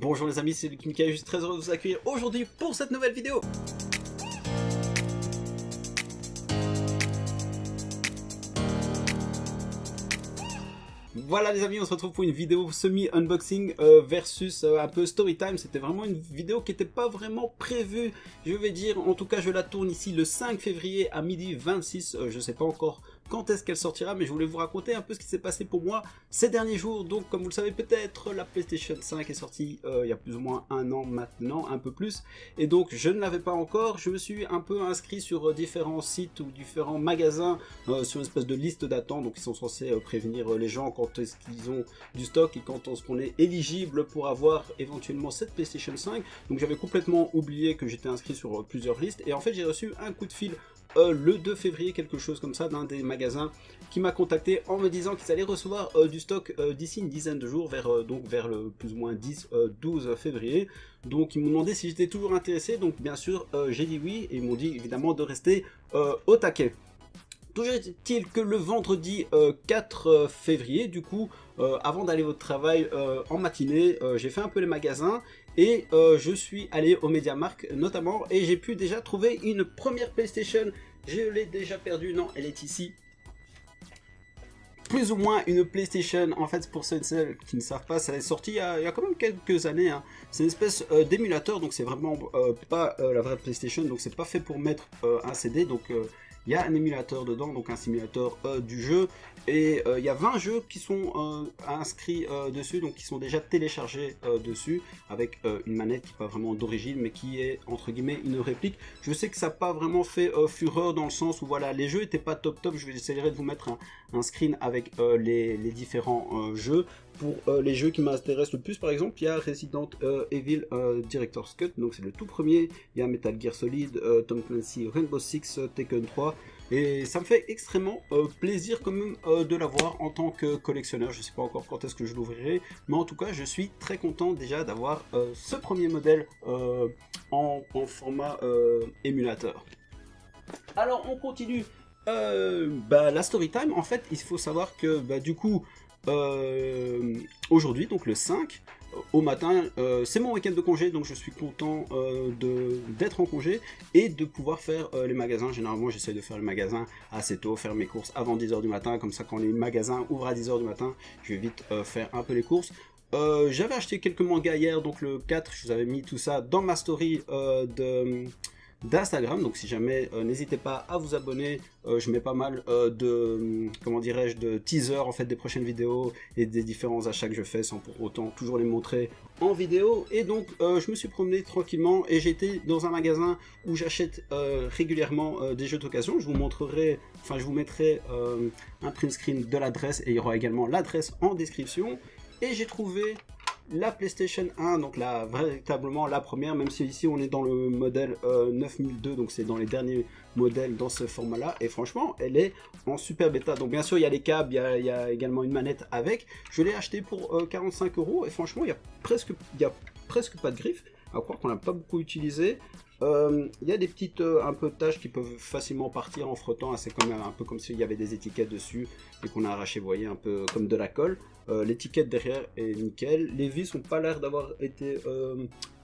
Bonjour les amis, c'est Luc Mika, je suis très heureux de vous accueillir aujourd'hui pour cette nouvelle vidéo. Voilà les amis, on se retrouve pour une vidéo semi-unboxing versus un peu story time. C'était vraiment une vidéo qui n'était pas vraiment prévue, je vais dire. En tout cas, je la tourne ici le 5 février à midi 26. Je ne sais pas encore quand est-ce qu'elle sortira, mais je voulais vous raconter un peu ce qui s'est passé pour moi ces derniers jours. Donc comme vous le savez peut-être, la PlayStation 5 est sortie il y a plus ou moins un an maintenant, un peu plus. Et donc je ne l'avais pas encore. Je me suis un peu inscrit sur différents sites ou différents magasins sur une espèce de liste d'attente. Donc ils sont censés prévenir les gens quand est-ce qu'ils ont du stock et quand on est éligible pour avoir éventuellement cette PlayStation 5. Donc j'avais complètement oublié que j'étais inscrit sur plusieurs listes. Et en fait j'ai reçu un coup de fil le 2 février, quelque chose comme ça, d'un des magasins qui m'a contacté en me disant qu'ils allaient recevoir du stock d'ici une dizaine de jours, vers le plus ou moins 10-12 février. Donc ils m'ont demandé si j'étais toujours intéressé, donc bien sûr j'ai dit oui, et ils m'ont dit évidemment de rester au taquet. Toujours est-il que le vendredi 4 février, du coup, avant d'aller au travail en matinée, j'ai fait un peu les magasins et je suis allé au MediaMarkt notamment et j'ai pu déjà trouver une première PlayStation. Je l'ai déjà perdue, non, elle est ici. Plus ou moins une PlayStation, en fait pour ceux et celles qui ne savent pas, ça est sorti il y a quand même quelques années, hein. C'est une espèce d'émulateur, donc c'est vraiment pas la vraie PlayStation, donc c'est pas fait pour mettre un CD, donc il y a un émulateur dedans, donc un simulateur du jeu, et il y a 20 jeux qui sont inscrits dessus, donc qui sont déjà téléchargés dessus, avec une manette qui n'est pas vraiment d'origine, mais qui est entre guillemets une réplique. Je sais que ça n'a pas vraiment fait fureur dans le sens où voilà, les jeux n'étaient pas top top. Je vais essayer de vous mettre un screen avec les différents jeux. Pour les jeux qui m'intéressent le plus, par exemple, il y a Resident Evil Director's Cut, donc c'est le tout premier. Il y a Metal Gear Solid, Tom Clancy, Rainbow Six, Tekken 3. Et ça me fait extrêmement plaisir quand même de l'avoir en tant que collectionneur. Je ne sais pas encore quand est-ce que je l'ouvrirai, mais en tout cas je suis très content déjà d'avoir ce premier modèle en format émulateur. Alors on continue la story time. En fait il faut savoir que du coup aujourd'hui, donc le 5 au matin, c'est mon week-end de congé, donc je suis content d'être en congé et de pouvoir faire les magasins. Généralement j'essaie de faire les magasins assez tôt, faire mes courses avant 10 h du matin, comme ça quand les magasins ouvrent à 10 h du matin, je vais vite faire un peu les courses. J'avais acheté quelques mangas hier, donc le 4, je vous avais mis tout ça dans ma story d'Instagram, donc si jamais n'hésitez pas à vous abonner. Je mets pas mal comment dirais-je, de teasers en fait des prochaines vidéos et des différents achats que je fais sans pour autant toujours les montrer en vidéo. Et donc je me suis promené tranquillement et j'ai été dans un magasin où j'achète régulièrement des jeux d'occasion. Je vous montrerai, enfin je vous mettrai un print screen de l'adresse et il y aura également l'adresse en description. Et j'ai trouvé la PlayStation 1, donc véritablement la première, même si ici on est dans le modèle 9002, donc c'est dans les derniers modèles dans ce format là, et franchement elle est en super bêta. Donc bien sûr il y a les câbles, il y a également une manette avec. Je l'ai acheté pour 45 € et franchement il y a presque pas de griffes, à croire qu'on n'a pas beaucoup utilisé. Il y a des petites un peu de taches qui peuvent facilement partir en frottant, c'est quand même un peu comme s'il y avait des étiquettes dessus et qu'on a arraché, vous voyez, un peu comme de la colle. L'étiquette derrière est nickel, les vis n'ont pas l'air d'avoir été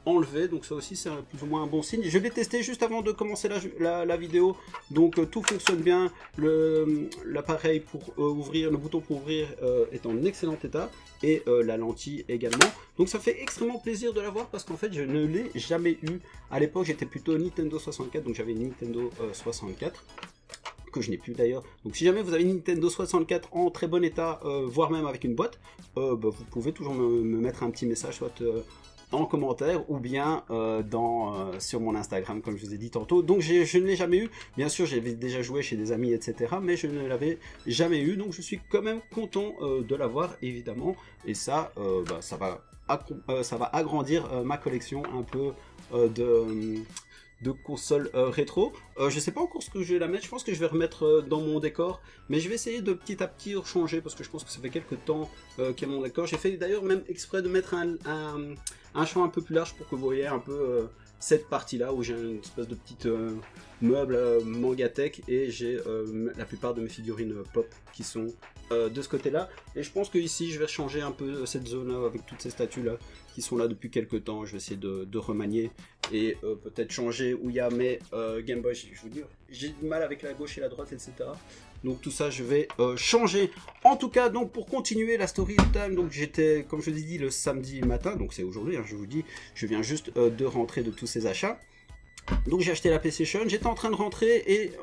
enlevées, donc ça aussi c'est plus ou moins un bon signe. Je l'ai testé juste avant de commencer la vidéo, donc tout fonctionne bien. L'appareil pour ouvrir, le bouton pour ouvrir est en excellent état, et la lentille également. Donc ça fait extrêmement plaisir de l'avoir parce qu'en fait je ne l'ai jamais eu. À l'époque j'étais plutôt Nintendo 64, donc j'avais une Nintendo 64. Que je n'ai plus d'ailleurs. Donc si jamais vous avez une Nintendo 64 en très bon état, voire même avec une boîte, vous pouvez toujours me mettre un petit message, soit en commentaire ou bien sur mon Instagram comme je vous ai dit tantôt. Donc je ne l'ai jamais eu. Bien sûr j'avais déjà joué chez des amis etc, mais je ne l'avais jamais eu, donc je suis quand même content de l'avoir évidemment. Et ça, ça va agrandir ma collection un peu de consoles rétro. Je sais pas encore ce que je vais la mettre, je pense que je vais remettre dans mon décor, mais je vais essayer de petit à petit changer parce que je pense que ça fait quelques temps qu'il y a mon décor. J'ai fait d'ailleurs même exprès de mettre un champ un peu plus large pour que vous voyez un peu cette partie là où j'ai une espèce de petite meuble Mangatech, et j'ai la plupart de mes figurines pop qui sont de ce côté là. Et je pense que ici je vais changer un peu cette zone là avec toutes ces statues là qui sont là depuis quelques temps. Je vais essayer de remanier et peut-être changer où il y a mes Game Boy. Je vous dis, j'ai du mal avec la gauche et la droite, etc. Donc tout ça, je vais changer. En tout cas, donc pour continuer la story time, donc j'étais, comme je vous ai dit, le samedi matin, donc c'est aujourd'hui, hein, je vous dis, je viens juste de rentrer de tous ces achats. Donc j'ai acheté la PlayStation, j'étais en train de rentrer et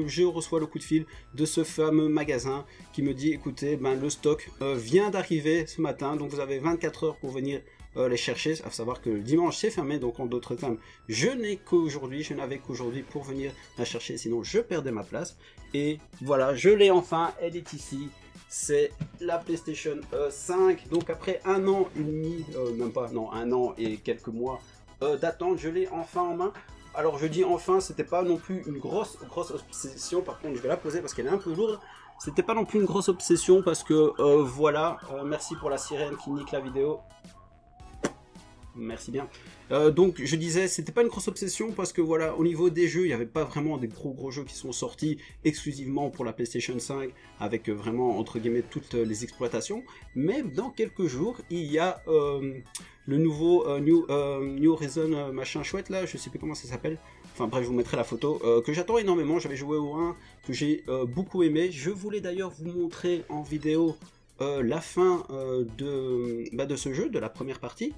je reçois le coup de fil de ce fameux magasin qui me dit, écoutez, ben, le stock vient d'arriver ce matin, donc vous avez 24 heures pour venir les chercher, à savoir que le dimanche c'est fermé, donc en d'autres termes, je n'avais qu'aujourd'hui pour venir la chercher, sinon je perdais ma place. Et voilà, je l'ai enfin, elle est ici, c'est la PlayStation 5, donc après un an et demi, même pas, non, un an et quelques mois d'attente, je l'ai enfin en main. Alors je dis enfin, c'était pas non plus une grosse obsession, par contre je vais la poser parce qu'elle est un peu lourde. C'était pas non plus une grosse obsession parce que voilà, merci pour la sirène qui nique la vidéo. Merci bien. Donc je disais, c'était pas une grosse obsession parce que voilà, au niveau des jeux, il n'y avait pas vraiment des gros jeux qui sont sortis exclusivement pour la PlayStation 5 avec vraiment entre guillemets toutes les exploitations. Mais dans quelques jours, il y a le nouveau New Horizon machin chouette là, je sais plus comment ça s'appelle. Enfin bref, je vous mettrai la photo que j'attends énormément. J'avais joué au 1 que j'ai beaucoup aimé. Je voulais d'ailleurs vous montrer en vidéo la fin de ce jeu, de la première partie.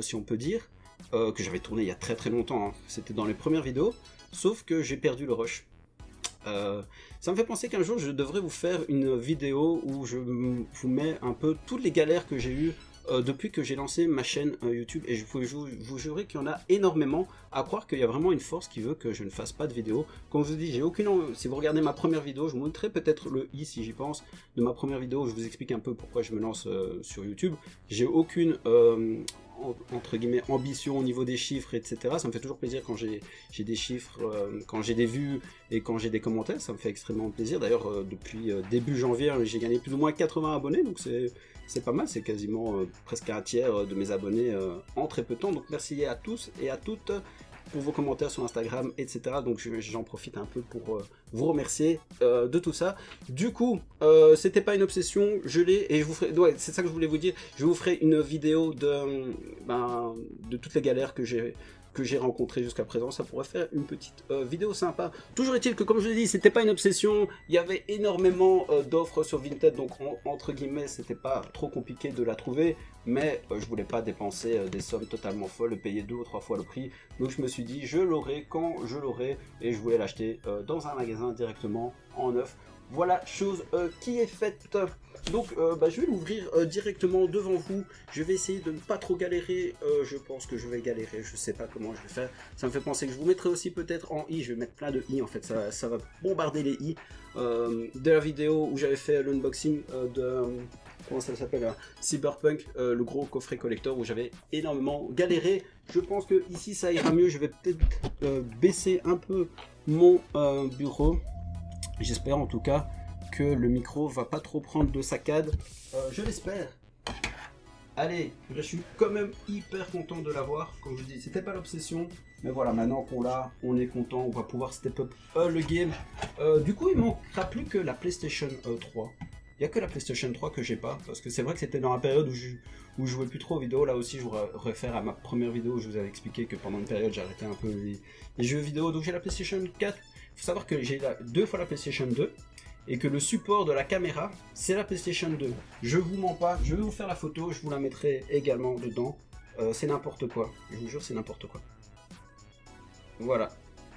Si on peut dire, que j'avais tourné il y a très longtemps, hein. C'était dans les premières vidéos, sauf que j'ai perdu le rush. Ça me fait penser qu'un jour je devrais vous faire une vidéo où je vous mets un peu toutes les galères que j'ai eues depuis que j'ai lancé ma chaîne YouTube, et je peux vous jurer qu'il y en a énormément, à croire qu'il y a vraiment une force qui veut que je ne fasse pas de vidéo. Comme je vous dis, j'ai aucune. Si vous regardez ma première vidéo, je vous montrerai peut-être le i si j'y pense, de ma première vidéo où je vous explique un peu pourquoi je me lance sur YouTube. J'ai aucune entre guillemets ambition au niveau des chiffres, etc. Ça me fait toujours plaisir quand j'ai des chiffres, quand j'ai des vues et quand j'ai des commentaires, ça me fait extrêmement plaisir. D'ailleurs depuis début janvier j'ai gagné plus ou moins 80 abonnés, donc c'est pas mal, c'est quasiment presque un tiers de mes abonnés en très peu de temps. Donc merci à tous et à toutes pour vos commentaires sur Instagram, etc. Donc j'en profite un peu pour vous remercier de tout ça. Du coup, c'était pas une obsession, je l'ai, et je vous ferai, ouais, c'est ça que je voulais vous dire, je vous ferai une vidéo de toutes les galères que j'ai rencontrées jusqu'à présent. Ça pourrait faire une petite vidéo sympa. Toujours est-il que, comme je l'ai dit, c'était pas une obsession, il y avait énormément d'offres sur Vinted, donc entre guillemets, c'était pas trop compliqué de la trouver, mais je voulais pas dépenser des sommes totalement folles, payer 2 ou 3 fois le prix, donc je me suis dit, je l'aurai quand je l'aurai, et je voulais l'acheter dans un magasin directement en neuf. Voilà, chose qui est faite. Donc je vais l'ouvrir directement devant vous. Je vais essayer de ne pas trop galérer. Je pense que je vais galérer, je sais pas comment je vais faire. Ça me fait penser que je vous mettrai aussi peut-être en i. Je vais mettre plein de i en fait, ça va bombarder les i. De la vidéo où j'avais fait l'unboxing de... comment ça s'appelle, Cyberpunk, le gros coffret collector où j'avais énormément galéré. Je pense que ici ça ira mieux. Je vais peut-être baisser un peu mon bureau. J'espère en tout cas que le micro va pas trop prendre de saccades. Je l'espère. Allez, je suis quand même hyper content de l'avoir. Comme je dis, c'était pas l'obsession. Mais voilà, maintenant qu'on l'a, on est content. On va pouvoir step up le game. Du coup, il manquera plus que la PlayStation 3. Il n'y a que la PlayStation 3 que j'ai pas. Parce que c'est vrai que c'était dans la période où je jouais plus trop aux vidéos. Là aussi, je vous réfère à ma première vidéo où je vous avais expliqué que pendant une période, j'arrêtais un peu les jeux vidéo. Donc j'ai la PlayStation 4. Il faut savoir que j'ai 2 fois la PlayStation 2 et que le support de la caméra, c'est la PlayStation 2. Je vous mens pas, je vais vous faire la photo, je vous la mettrai également dedans. C'est n'importe quoi, je vous jure, c'est n'importe quoi. Voilà,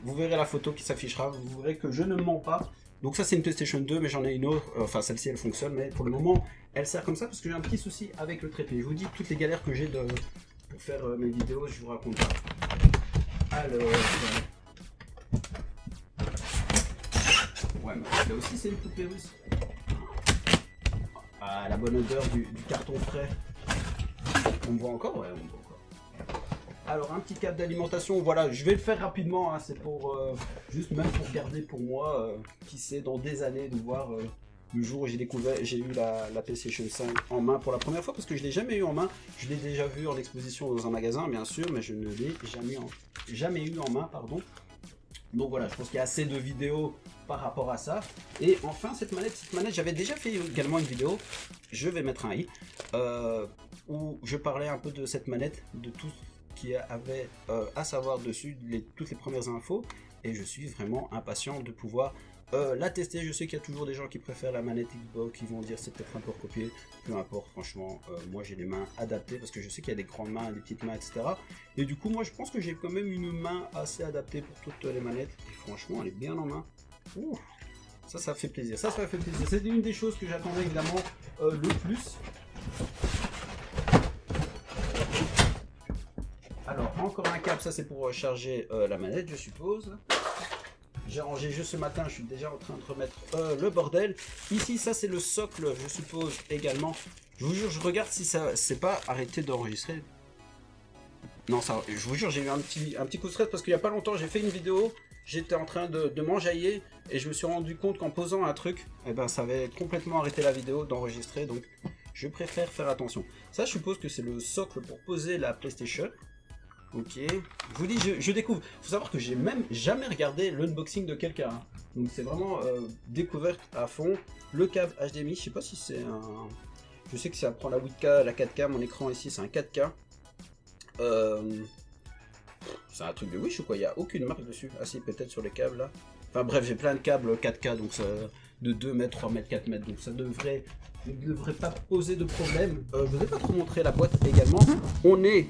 vous verrez la photo qui s'affichera, vous verrez que je ne mens pas. Donc ça c'est une PlayStation 2, mais j'en ai une autre, enfin celle-ci elle fonctionne, mais pour le moment elle sert comme ça parce que j'ai un petit souci avec le trépied. Je vous dis toutes les galères que j'ai pour faire mes vidéos, je vous raconte pas. Alors... ouais, mais là aussi c'est une poupée russe. Ah, la bonne odeur du carton frais. On me voit encore? Ouais, on me voit encore. Alors, un petit câble d'alimentation, voilà, je vais le faire rapidement, hein, c'est pour, juste même pour garder pour moi, qui sait, dans des années, de voir le jour où j'ai eu la PlayStation 5 en main pour la première fois, parce que je ne l'ai jamais eu en main. Je l'ai déjà vu en exposition dans un magasin, bien sûr, mais je ne l'ai jamais eu en main, pardon. Donc voilà, je pense qu'il y a assez de vidéos par rapport à ça. Et enfin, cette manette, j'avais déjà fait également une vidéo, je vais mettre un i, où je parlais un peu de cette manette, de tout ce qu'il y avait à savoir dessus, toutes les premières infos, et je suis vraiment impatient de pouvoir la tester. Je sais qu'il y a toujours des gens qui préfèrent la manette Xbox, qui vont dire c'est peut-être un peu recopié, peu importe, franchement, moi j'ai les mains adaptées, parce que je sais qu'il y a des grandes mains, des petites mains, etc. Et du coup, moi je pense que j'ai quand même une main assez adaptée pour toutes les manettes, et franchement, elle est bien en main. Ouh. Ça fait plaisir, ça fait plaisir. C'est une des choses que j'attendais évidemment le plus. Alors, encore un câble, ça c'est pour charger la manette, je suppose. J'ai rangé juste ce matin, je suis déjà en train de remettre le bordel. Ici, ça c'est le socle, je suppose également. Je vous jure, je regarde si ça s'est pas arrêté d'enregistrer. Non, ça, je vous jure, j'ai eu un petit coup de stress parce qu'il y a pas longtemps, j'ai fait une vidéo. J'étais en train de m'enjailler et je me suis rendu compte qu'en posant un truc, eh ben, ça avait complètement arrêté la vidéo d'enregistrer, donc je préfère faire attention. Ça, je suppose que c'est le socle pour poser la PlayStation. Ok, je vous dis, je découvre. Il faut savoir que j'ai même jamais regardé l'unboxing de quelqu'un. Hein. Donc c'est vraiment découverte à fond. Le câble HDMI, je sais pas si c'est un... Je sais que ça prend la 8K, la 4K, mon écran ici c'est un 4K. C'est un truc de Wish ou quoi? Il n'y a aucune marque dessus. Ah si, peut-être sur les câbles là. Enfin bref, j'ai plein de câbles 4K, donc ça, de 2 mètres, 3 mètres, 4 mètres. Donc ça ne devrait pas poser de problème. Je vous ai pas trop montré la boîte également. On est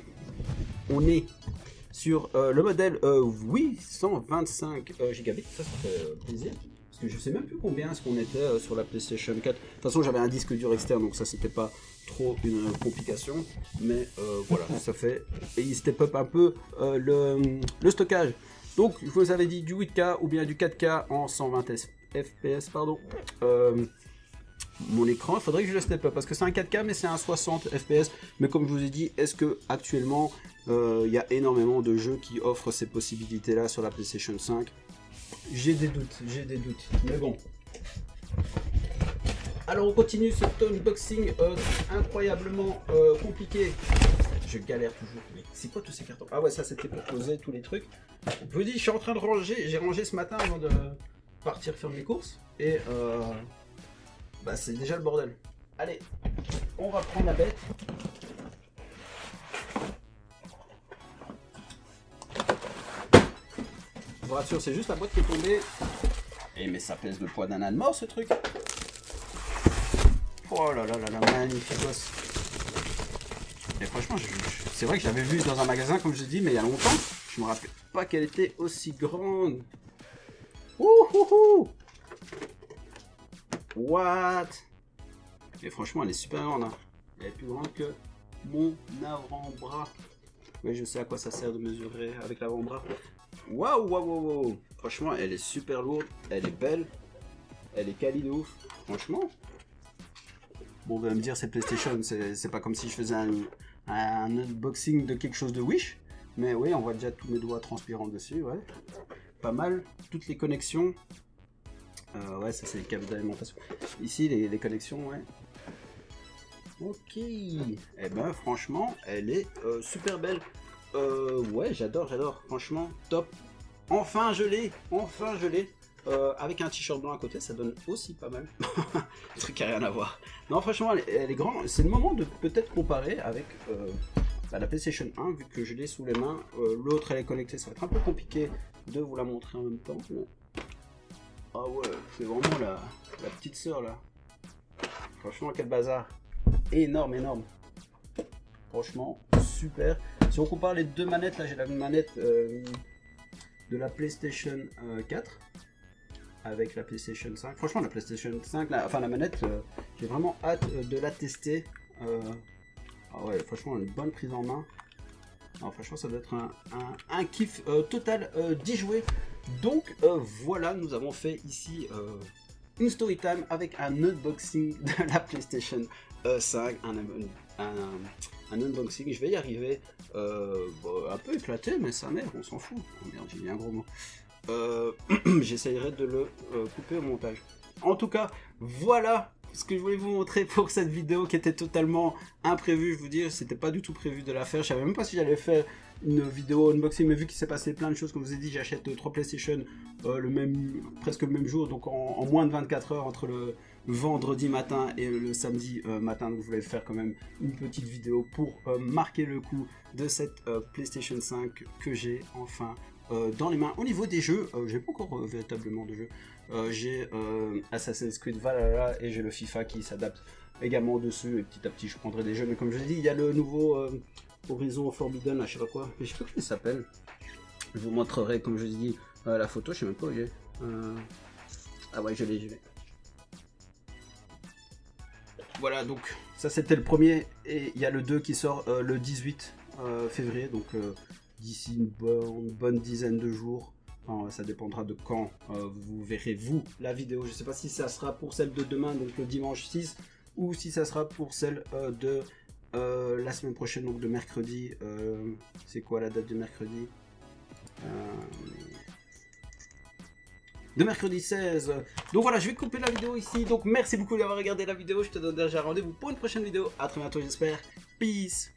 sur le modèle 825 gigabits. Ça fait plaisir. Parce que je sais même plus combien est-ce qu'on était sur la PlayStation 4. De toute façon, j'avais un disque dur externe, donc ça c'était pas trop une complication. Mais voilà, ça fait. Et il step up un peu le stockage. Donc, je vous avais dit du 8K ou bien du 4K en 120 FPS, pardon. Mon écran, il faudrait que je le step up parce que c'est un 4K, mais c'est un 60 FPS. Mais comme je vous ai dit, est-ce que actuellement il y a énormément de jeux qui offrent ces possibilités-là sur la PlayStation 5? J'ai des doutes, mais bon. Alors on continue cet unboxing incroyablement compliqué. Je galère toujours. Mais c'est quoi tous ces cartons? Ah ouais, ça c'était pour poser tous les trucs. Je vous dis, je suis en train de ranger. J'ai rangé ce matin avant de partir faire mes courses. Et bah c'est déjà le bordel. Allez, on va prendre la bête. Je vous rassure, c'est juste la boîte qui est tombée. Et mais ça pèse le poids d'un âne mort ce truc. Oh là là là là, magnifique gosse. Et franchement, c'est vrai que je l'avais vu dans un magasin, comme je dis, mais il y a longtemps. Je me rappelle pas qu'elle était aussi grande. Ouhouhou! What? Et franchement, elle est super grande. Hein. Elle est plus grande que mon avant-bras. Oui, je sais à quoi ça sert de mesurer avec l'avant-bras. Waouh, waouh, waouh, waouh. Franchement, elle est super lourde. Elle est belle. Elle est quali de ouf. Franchement. Bon, on va me dire, c'est PlayStation. C'est pas comme si je faisais un unboxing de quelque chose de Wish. Mais oui, on voit déjà tous mes doigts transpirants dessus. Ouais. Pas mal. Toutes les connexions. Ouais, ça, c'est les câbles d'alimentation. Ici, les connexions, ouais. Ok. Eh ben, franchement, elle est super belle. Ouais, j'adore, franchement, top. Enfin, je l'ai. Avec un t-shirt blanc à côté, ça donne aussi pas mal. Un truc qui n'a rien à voir. Non, franchement, elle est grande. C'est le moment de peut-être comparer avec la PlayStation 1, vu que je l'ai sous les mains. L'autre, elle est connectée, ça va être un peu compliqué de vous la montrer en même temps. Mais... ah ouais, c'est vraiment la petite sœur, là. Franchement, quel bazar. Énorme. Franchement, super. Si on compare les deux manettes, là j'ai la manette de la PlayStation 4 avec la PlayStation 5. Franchement, la PlayStation 5, la manette, j'ai vraiment hâte de la tester. Ah ouais, franchement, une bonne prise en main. Alors, franchement, ça doit être un kiff total d'y jouer. Donc voilà, nous avons fait ici une story time avec un unboxing de la PlayStation 5, un unboxing, je vais y arriver, un peu éclaté, mais sa mère, on s'en fout. Oh merde, j'ai dit un gros mot. J'essayerai de le couper au montage. En tout cas, voilà ce que je voulais vous montrer pour cette vidéo qui était totalement imprévue. Je vous dis, c'était pas du tout prévu de la faire. Je savais même pas si j'allais faire une vidéo unboxing, mais vu qu'il s'est passé plein de choses, comme je vous ai dit, j'achète 3 PlayStation presque le même jour, donc en moins de 24 heures entre vendredi matin et le samedi matin. Donc je voulais faire quand même une petite vidéo pour marquer le coup de cette PlayStation 5 que j'ai enfin dans les mains. Au niveau des jeux, j'ai pas encore véritablement de jeux. J'ai Assassin's Creed Valhalla et j'ai le FIFA qui s'adapte également dessus, et petit à petit je prendrai des jeux, mais comme je l'ai dit, il y a le nouveau Horizon Forbidden, là, je sais pas quoi, mais je sais pas comment il s'appelle. Je vous montrerai, comme je dis, la photo, je sais même pas où il est. Ah ouais, je l'ai. Voilà, donc ça c'était le premier, et il y a le 2 qui sort le 18 février, donc d'ici une bonne dizaine de jours. Enfin, ça dépendra de quand vous verrez vous la vidéo. Je sais pas si ça sera pour celle de demain, donc le dimanche 6, ou si ça sera pour celle de la semaine prochaine, donc de mercredi. C'est quoi la date de mercredi? De mercredi 16. Donc voilà, je vais couper la vidéo ici. Donc merci beaucoup d'avoir regardé la vidéo. Je te donne déjà rendez-vous pour une prochaine vidéo. À très bientôt, j'espère. Peace.